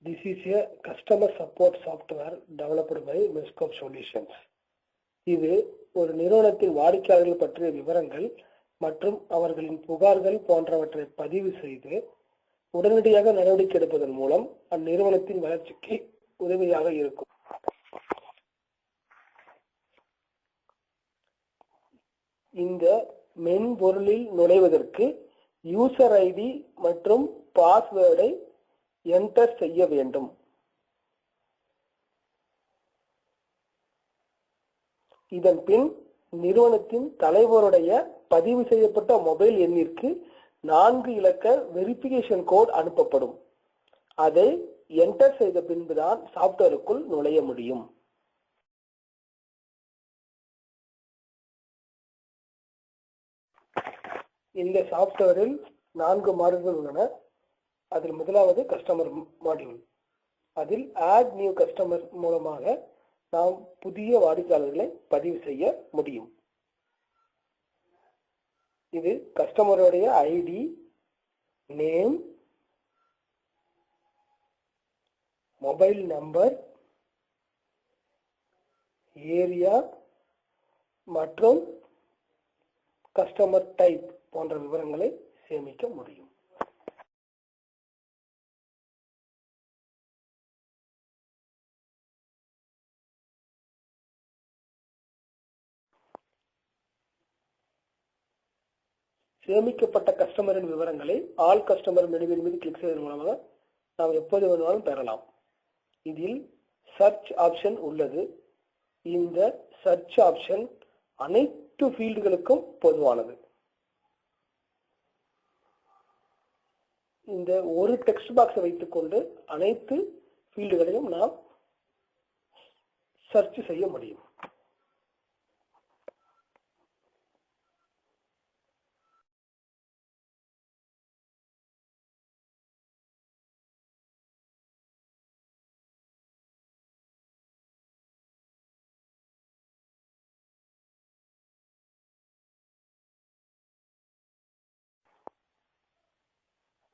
This is a customer support software developed by Mescope Solutions. இது ஒரு நிறுவனத்தின் வாடிக்கையாளர்கள் பற்றிய விவரங்கள் மற்றும் அவர்களின் புகார்கள் போன்றவற்றை பதிவு செய்து உடனடியாக நடவடிக்கை எடுப்பதன் மூலம் அந்நிறுவனத்தின் வளர்ச்சிக்கு உதவியாக இருக்கும். இந்த மென்பொருளில் நுழைவதற்கு யூசர் ஐடி மற்றும் பாஸ்வேர்டை என்டர் செய்ய வேண்டும். இதன் பின் நிறுவனத்தின் தலைவருடைய பதிவு செய்யப்பட்ட மொபைல் எண்ணிற்கு 4 இலக்க வெரிஃபிகேஷன் கோட் அனுப்பப்படும். அதை என்டர் செய்த பின்புதான் சாப்ட்வேருக்குள் நுழைய முடியும். இந்த சாப்ட்வேரில் 4 மாடியூல்கள் உள்ளன. அதில் முதலாவது கஸ்டமர் மாடியூல். அதில் ஆட் நியூ கஸ்டமர் மூலமாக நாம் புதிய வாடிக்கையாளர்களை பதிவு செய்ய முடியும். இது கஸ்டமருடைய ID, name, mobile number, area மற்றும் கஸ்டமர் டைப் போன்ற விவரங்களை சேமிக்க முடியும். சேமிக்கப்பட்ட கஸ்டமரின் விவரங்களை ஆல் கஸ்டமர் மெனுவின் மீது கிளிக் செய்வதன் மூலமாக நாம் எப்போது வேணுமானாலும் பெறலாம். இதில் சர்ச் ஆப்ஷன் உள்ளது. இந்த சர்ச் ஆப்ஷன் அனைத்து ஃபீல்டுகளுக்கும் பொதுவானது. இந்த ஒரு டெக்ஸ்ட் பாக்ஸை வைத்துக்கொண்டு அனைத்து ஃபீல்டுகளையும் நாம் சர்ச் செய்ய முடியும்.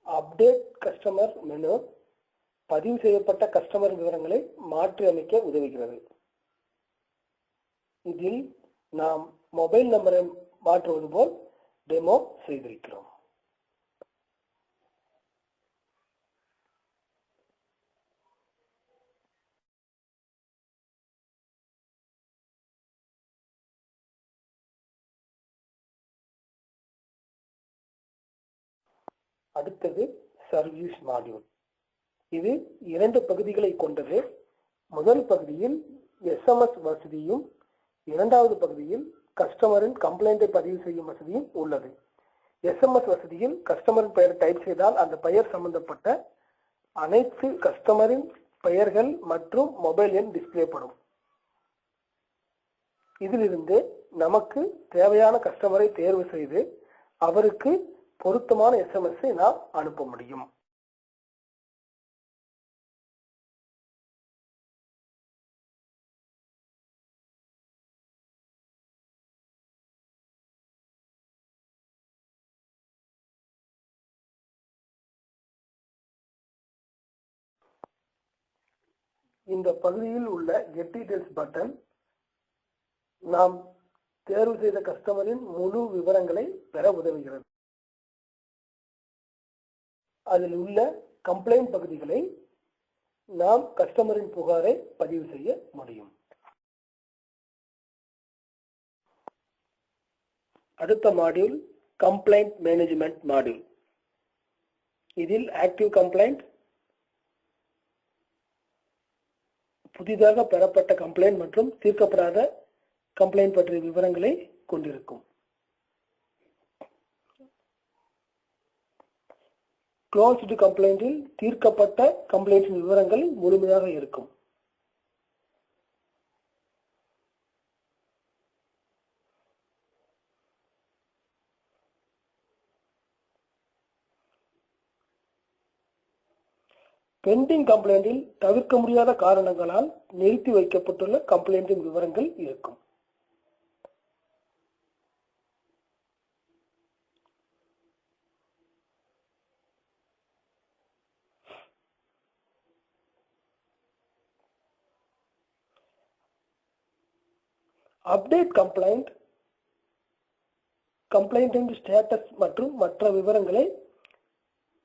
அப்டேட் கஸ்டமர் மெனு பதிவு செய்யப்பட்ட கஸ்டமர் விவரங்களை மாற்றி அமைக்க உதவுகிறது. இதில் நாம் மொபைல் நம்பரை மாற்றுவது போல் டெமோ செய்திருக்கிறோம். அடுத்தது சர்வீஸ் மாடியூல். இது 2 பகுதிகளை கொண்டது. முதல் பகுதியில் SMS வசதியும், இரண்டாவது பகுதியில் கஸ்டமரின் கம்ப்ளைண்டை பதிவு செய்யும் வசதியும் உள்ளது. SMS வசதியில் கஸ்டமரின் பெயர் டைப் செய்தால் அந்த பெயர் சம்பந்தப்பட்ட அனைத்து கஸ்டமரின் பெயர்கள் மற்றும் மொபைல் எண் டிஸ்பிளே படும். இதிலிருந்து நமக்கு தேவையான கஸ்டமரை தேர்வு செய்து அவருக்கு பொருத்தமான SMS நாம் அனுப்ப முடியும். இந்த பகுதியில் உள்ள கெட் டீடைல்ஸ் பட்டன் நாம் தேர்வு செய்த கஸ்டமரின் முழு விவரங்களை பெற உதவுகிறது. அதில் உள்ள கம்ப்ளைண்ட் பகுதிகளை நாம் கஸ்டமரின் புகாரை பதிவு செய்ய முடியும். அடுத்த மாடியூல் கம்ப்ளைண்ட் மேனேஜ்மெண்ட் மாடியூல். இதில் ஆக்டிவ் கம்ப்ளைண்ட், புதிதாக பெறப்பட்ட கம்ப்ளைண்ட் மற்றும் தீர்க்கப்படாத கம்ப்ளைண்ட் பற்றிய விவரங்களை கொண்டிருக்கும். க்ளோஸ்டு கம்ப்ளைண்டில் தீர்க்கப்பட்ட கம்ப்ளைண்ட் விவரங்கள் முழுமையாக இருக்கும். பெண்டிங் கம்ப்ளைண்டில் தவிர்க்க முடியாத காரணங்களால் நிறுத்தி வைக்கப்பட்டுள்ள கம்ப்ளைண்டின் விவரங்கள் இருக்கும். அப்டேட் கம்ப்ளைண்ட் ஸ்டேட்டஸ் மற்றும் மற்ற விவரங்களை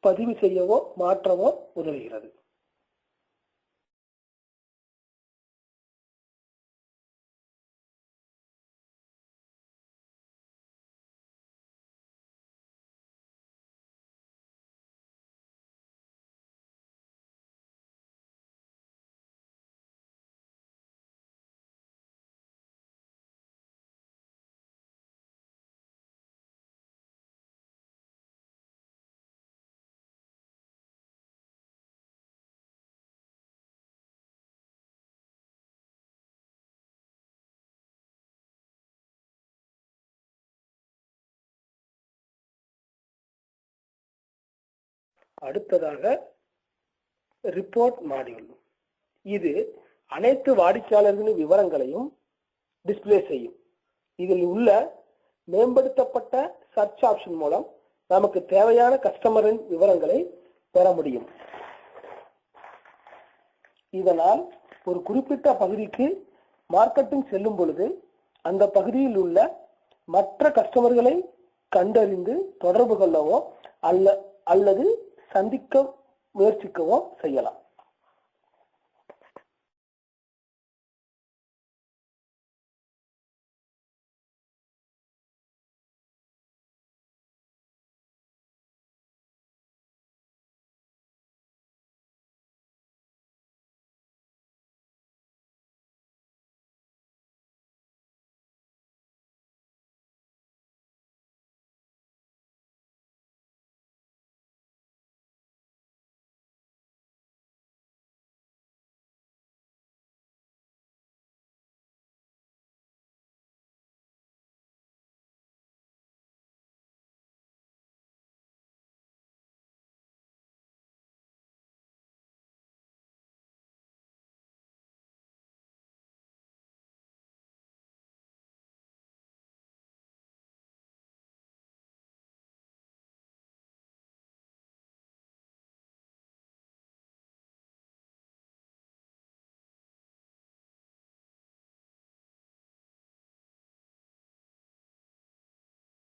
பதிவு செய்யவோ மாற்றவோ உதவுகிறது. அடுத்ததாக ரிப்போர்ட் மாடியூல். இது அனைத்து வாடிக்கையாளர்களின் விவரங்களையும் டிஸ்ப்ளே செய்யும். இதில் உள்ள மேம்படுத்தப்பட்ட சர்ச் ஆப்ஷன் மூலம் நமக்கு தேவையான கஸ்டமரின் விவரங்களை பெற முடியும். இதனால் ஒரு குறிப்பிட்ட பகுதிக்கு மார்க்கெட்டிங் செல்லும் பொழுது அந்த பகுதியில் உள்ள மற்ற கஸ்டமர்களை கண்டறிந்து தொடர்பு கொள்ளவோ அல்லது சந்திக்க முயற்சிக்கவோ செய்யலாம்.